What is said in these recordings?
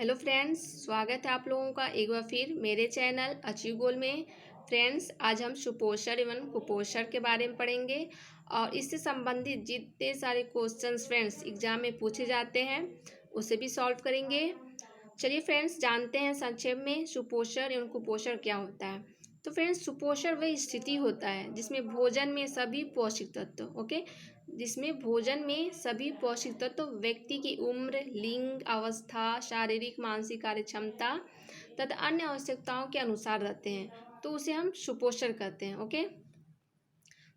Hello friends, स्वागत है आप लोगों का एक बार फिर मेरे चैनल अचीव गोल में। फ्रेंड्स, आज हम सुपोषण एवं कुपोषण के बारे में पढ़ेंगे और इससे संबंधित जितने सारे क्वेश्चंस फ्रेंड्स एग्जाम में पूछे जाते हैं उसे भी सॉल्व करेंगे। चलिए फ्रेंड्स, जानते हैं संक्षेप में सुपोषण एवं कुपोषण क्या होता है। तो फ्रेंड्स, सुपोषण वह स्थिति होता है जिसमें भोजन में सभी पौष्टिक तत्व जिसमें भोजन में सभी पौष्टिक तत्व व्यक्ति की उम्र, लिंग, अवस्था, शारीरिक मानसिक कार्य क्षमता तथा अन्य आवश्यकताओं के अनुसार रहते हैं, तो उसे हम सुपोषण कहते हैं।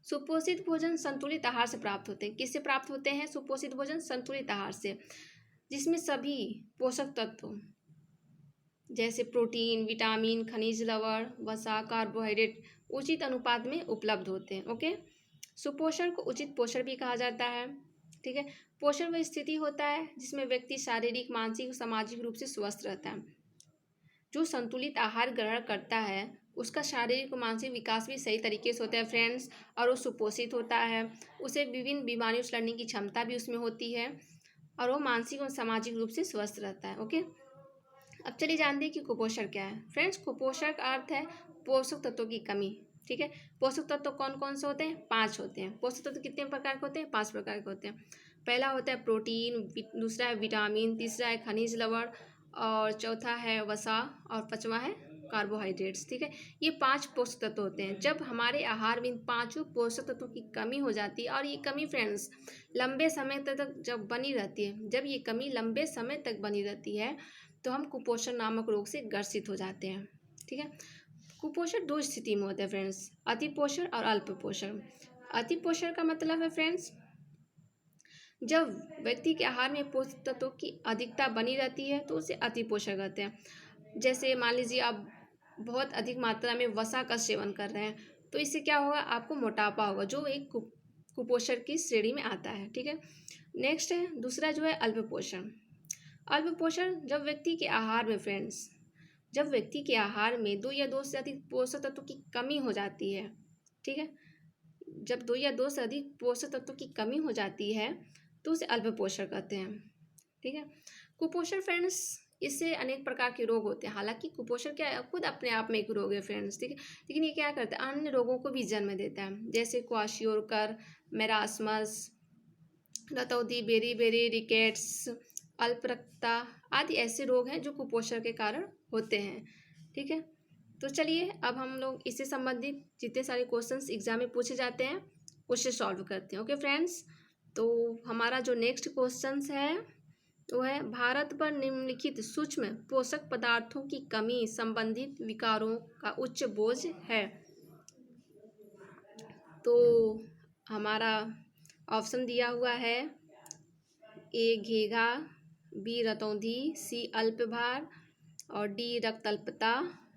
सुपोषित भोजन संतुलित आहार से प्राप्त होते हैं। किससे प्राप्त होते हैं सुपोषित भोजन? संतुलित आहार से, जिसमें सभी पोषक तत्व जैसे प्रोटीन, विटामिन, खनिज लवण, वसा, कार्बोहाइड्रेट उचित अनुपात में उपलब्ध होते हैं। सुपोषण को उचित पोषण भी कहा जाता है। ठीक है। पोषण वह स्थिति होता है जिसमें व्यक्ति शारीरिक, मानसिक और सामाजिक रूप से स्वस्थ रहता है। जो संतुलित आहार ग्रहण करता है उसका शारीरिक और मानसिक विकास भी सही तरीके से होता है फ्रेंड्स, और वो सुपोषित होता है। उसे विभिन्न बीमारियों से लड़ने की क्षमता भी उसमें होती है और वो मानसिक और सामाजिक रूप से स्वस्थ रहता है। अब चलिए जानते हैं कि कुपोषण क्या है। फ्रेंड्स, कुपोषण का अर्थ है पोषक तत्वों की कमी। ठीक है। पोषक तत्व कौन कौन से होते हैं? 5 होते हैं। पोषक तत्व कितने प्रकार के होते हैं? 5 प्रकार के होते हैं। पहला होता है प्रोटीन, दूसरा है विटामिन, तीसरा है खनिज लवण, और चौथा है वसा, और पांचवा है कार्बोहाइड्रेट्स। ठीक है। ये 5 पोषक तत्व होते हैं। जब हमारे आहार में इन 5 पोषक तत्वों की कमी हो जाती है, और ये कमी फ्रेंड्स लंबे समय तक जब बनी रहती है, जब ये कमी लंबे समय तक बनी रहती है तो हम कुपोषण नामक रोग से ग्रसित हो जाते हैं। ठीक है। कुपोषण 2 स्थिति में होता है फ्रेंड्स, अतिपोषण और अल्पपोषण। अतिपोषण का मतलब है फ्रेंड्स जब व्यक्ति के आहार में पोषक तत्वों की अधिकता बनी रहती है तो उसे अतिपोषण कहते हैं। जैसे मान लीजिए आप बहुत अधिक मात्रा में वसा का सेवन कर रहे हैं तो इससे क्या होगा? आपको मोटापा होगा, जो एक कुपोषण की श्रेणी में आता है। ठीक है। नेक्स्ट है दूसरा जो है अल्पपोषण। अल्पपोषण जब व्यक्ति के आहार में फ्रेंड्स जब व्यक्ति के आहार में 2 या 2 से अधिक पोषक तत्वों की कमी हो जाती है। ठीक है। जब 2 या 2 से अधिक पोषक तत्वों की कमी हो जाती है तो उसे अल्पपोषण कहते हैं। ठीक है। कुपोषण फ्रेंड्स, इससे अनेक प्रकार के रोग होते हैं। हालांकि कुपोषण क्या है, खुद अपने आप में एक रोग है फ्रेंड्स। ठीक है। लेकिन ये क्या करता है? अन्य रोगों को भी जन्म देता है, जैसे क्वाशियोरकर, मेरास्मस, रतौंधी, बेरी रिकेट्स, अल्परक्तता आदि ऐसे रोग हैं जो कुपोषण के कारण होते हैं। ठीक है। तो चलिए अब हम लोग इससे संबंधित जितने सारे क्वेश्चंस एग्जाम में पूछे जाते हैं उसे सॉल्व करते हैं। ओके फ्रेंड्स, तो हमारा जो नेक्स्ट क्वेश्चंस है वो है भारत पर निम्नलिखित सूक्ष्म पोषक पदार्थों की कमी संबंधित विकारों का उच्च बोझ है। तो हमारा ऑप्शन दिया हुआ है ए घेघा, बी रतौंधी, सी अल्पभार और डी रक्त अल्पता,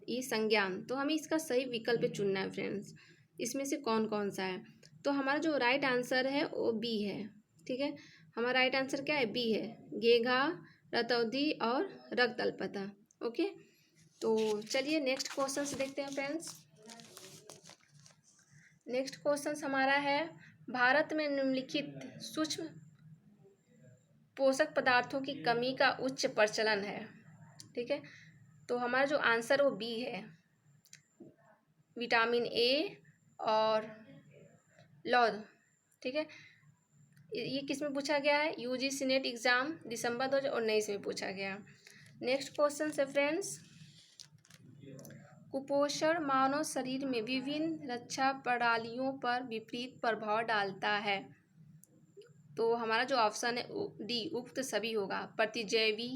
ई संज्ञान। तो हमें इसका सही विकल्प चुनना है फ्रेंड्स। इसमें से कौन कौन सा है? तो हमारा जो राइट आंसर है वो बी है। ठीक है। हमारा राइट आंसर क्या है? बी है, घेघा, रतौंधी और रक्त अल्पता। ओके। तो चलिए नेक्स्ट क्वेश्चन देखते हैं फ्रेंड्स। नेक्स्ट क्वेश्चन हमारा है भारत में निम्नलिखित सूक्ष्म पोषक पदार्थों की कमी का उच्च प्रचलन है। ठीक है। तो हमारा जो आंसर वो बी है, विटामिन ए और लौह। ठीक है। ये किस में पूछा गया है? यूजीसी नेट एग्जाम दिसंबर 2019 में पूछा गया। नेक्स्ट क्वेश्चन है फ्रेंड्स, कुपोषण मानव शरीर में विभिन्न रक्षा प्रणालियों पर विपरीत प्रभाव डालता है। तो हमारा जो ऑप्शन है डी उक्त सभी होगा, प्रतिजैवी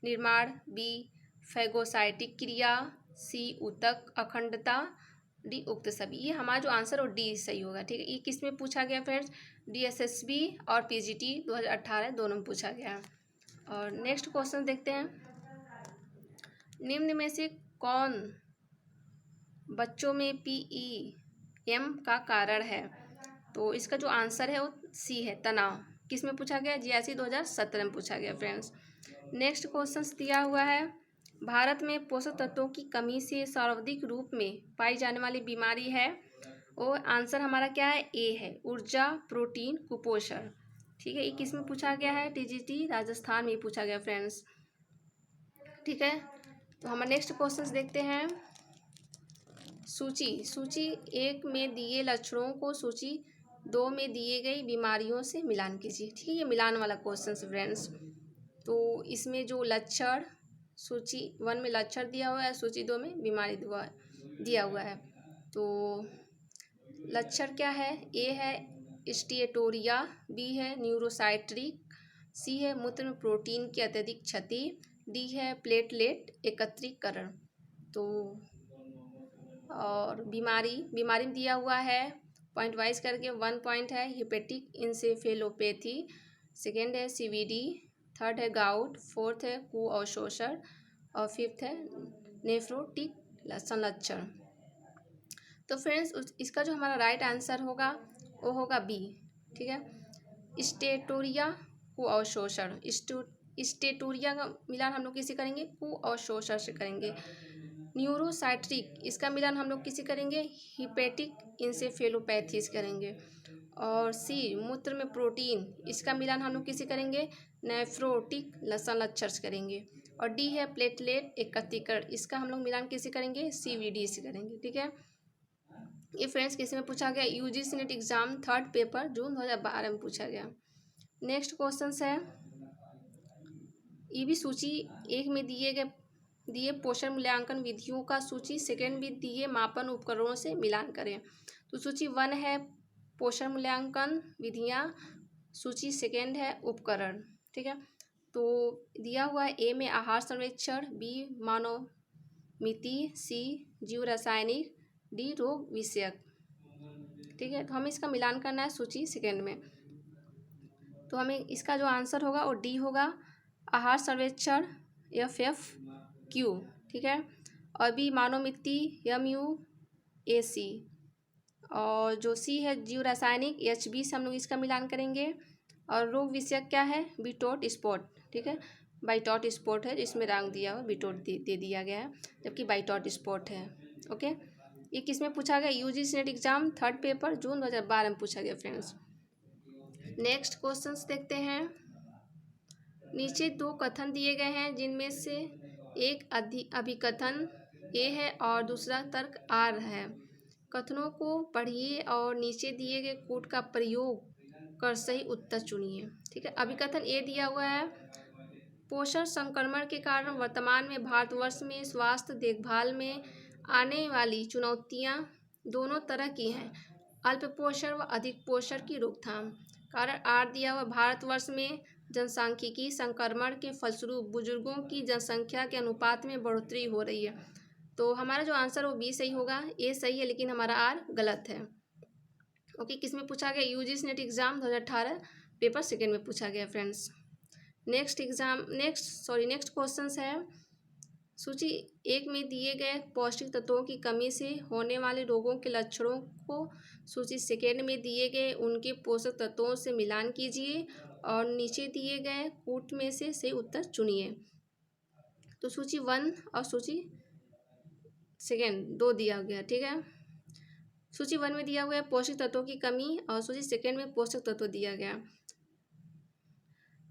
निर्माण, बी फैगोसाइटिक क्रिया, सी ऊतक अखंडता, डी उक्त सभी। ये हमारा जो आंसर और डी सही होगा। ठीक है। ये किस में पूछा गया फ्रेंड्स? डीएसएसबी और पीजीटी 2018 दोनों में पूछा गया। और नेक्स्ट क्वेश्चन देखते हैं, निम्न में से कौन बच्चों में पीईएम का कारण है? तो इसका जो आंसर है वो सी है, तनाव। किस में पूछा गया? जीआईसी 2017 में पूछा गया फ्रेंड्स। नेक्स्ट क्वेश्चन दिया हुआ है, भारत में पोषक तत्वों की कमी से सर्वाधिक रूप में पाई जाने वाली बीमारी है। और आंसर हमारा क्या है? ए है, ऊर्जा प्रोटीन कुपोषण। ठीक है। ये किस में पूछा गया है? टीजीटी राजस्थान में पूछा गया फ्रेंड्स। ठीक है। तो हम नेक्स्ट क्वेश्चन देखते हैं। सूची 1 में दिए लक्षणों को सूची 2 में दिए गई बीमारियों से मिलान कीजिए। ठीक है, ये मिलान वाला क्वेश्चन फ्रेंड्स। तो इसमें जो लक्षण सूची 1 में लक्षण दिया हुआ है, सूची 2 में बीमारी दिया हुआ है। तो लक्षण क्या है? ए है स्टेटोरिया, बी है न्यूरोसाइट्रिक, सी है मूत्र में प्रोटीन की अत्यधिक क्षति, डी है प्लेटलेट एकत्रीकरण। तो और बीमारी में दिया हुआ है पॉइंट वाइज करके। 1 पॉइंट है हिपेटिक इंसेफेलोपैथी, सेकेंड है सीवीडी, थर्ड है गाउट, फोर्थ है कुअवशोषण और फिफ्थ है नेफ्रोटिक संलक्षण। तो फ्रेंड्स इसका जो हमारा राइट आंसर होगा वो होगा बी। ठीक है, स्टेटोरिया कुअवशोषण। स्टेटोरिया का मिलान हम लोग किसी करेंगे? कुअवशोषण से करेंगे। न्यूरोसाइट्रिक, इसका मिलान हम लोग किसी करेंगे? हिपेटिक इंसेफेलोपैथी से करेंगे। और सी मूत्र में प्रोटीन, इसका मिलान हम लोग किसी करेंगे? नेफ्रोटिक संलक्षण से करेंगे। और डी है प्लेटलेट एकत्रीकरण, इसका हम लोग मिलान किसी करेंगे? सीवीडी से करेंगे। ठीक है, ये फ्रेंड्स किसी में पूछा गया? UGC NET exam 3rd paper June 2012 में पूछा गया। नेक्स्ट क्वेश्चन है, ये भी सूची 1 में दिए पोषण मूल्यांकन विधियों का सूची 2 में दिए मापन उपकरणों से मिलान करें। तो सूची 1 है पोषण मूल्यांकन विधियाँ, सूची 2 है उपकरण। ठीक है, तो दिया हुआ है ए में आहार सर्वेक्षण, बी मानव मिति, सी जीव रासायनिक, डी रोग विषयक। ठीक है, तो हमें इसका मिलान करना है सूची 2 में। तो हमें इसका जो आंसर होगा वो डी होगा, आहार सर्वेक्षण FFQ। ठीक है, और बी मानव मिति MUAC, और जो सी है जीव रासायनिक HB से हम लोग इसका मिलान करेंगे। और रोग विषयक क्या है? बिटोट स्पॉट। ठीक है, बाइटॉट स्पॉट है जिसमें रंग दिया हुआ बिटोट दे दिया गया है, जबकि बाइटॉट स्पॉट है। ओके, ये किस में पूछा गया? UGC NET exam 3rd paper June 2012 में पूछा गया फ्रेंड्स। नेक्स्ट क्वेश्चंस देखते हैं। नीचे 2 कथन दिए गए हैं जिनमें से एक अभिकथन ए है और दूसरा तर्क आर है। कथनों को पढ़िए और नीचे दिए गए कोड का प्रयोग कर सही उत्तर चुनिए। ठीक है, अभिकथन ए दिया हुआ है, पोषण संक्रमण के कारण वर्तमान में भारतवर्ष में स्वास्थ्य देखभाल में आने वाली चुनौतियां दोनों तरह की हैं, अल्प पोषण व अधिक पोषण की रोकथाम। कारण आर दिया हुआ, भारतवर्ष में जनसांख्यिकी संक्रमण के फलस्वरूप बुजुर्गों की जनसंख्या के अनुपात में बढ़ोतरी हो रही है। तो हमारा जो आंसर वो बी सही होगा, ए सही है लेकिन हमारा आर गलत है। ओके, किस में पूछा गया? यूजीसी नेट एग्जाम 2018 पेपर 2 में पूछा गया फ्रेंड्स। नेक्स्ट क्वेश्चन है, सूची 1 में दिए गए पौष्टिक तत्वों की कमी से होने वाले रोगों के लक्षणों को सूची 2 में दिए गए उनके पोषक तत्वों से मिलान कीजिए और नीचे दिए गए कूट में से सही उत्तर चुनिए। तो सूची 1 और सूची 2 दिया गया। ठीक है, सूची 1 में दिया हुआ है पोषक तत्वों की कमी और सूची 2 में पोषक तत्व दिया गया।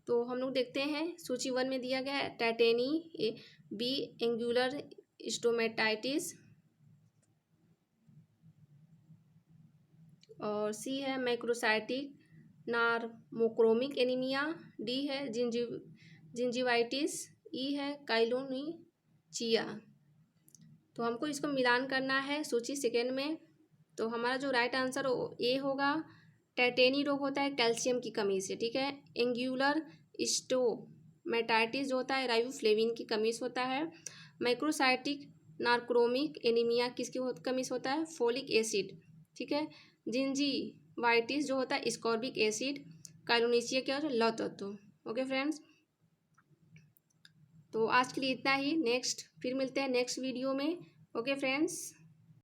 तो हम लोग देखते हैं, सूची 1 में दिया गया है टाइटेनी, बी एंगुलर स्टोमेटाइटिस, और सी है मैक्रोसाइटिक नार्मोक्रोमिक एनीमिया, डी है जिंजिवाइटिस, ई है काइलोनिचिया। तो हमको इसको मिलान करना है सूची 2 में। तो हमारा जो राइट आंसर ए होगा, टाइटेनी रोग होता है कैल्शियम की कमी से। ठीक है, एंगुलर स्टोमेटाइटिस जो होता है राइबोफ्लेविन की कमी से होता है। मैक्रोसाइटिक नार्क्रोमिक एनीमिया किसकी कमी से होता है? Folic acid. ठीक है, जिंजीवाइटिस जो होता है स्कॉर्बिक एसिड, काइलोनिचिया क्या होता है? लौह तत्व। ओके फ्रेंड्स, तो आज के लिए इतना ही। फिर मिलते हैं नेक्स्ट वीडियो में। Okay friends.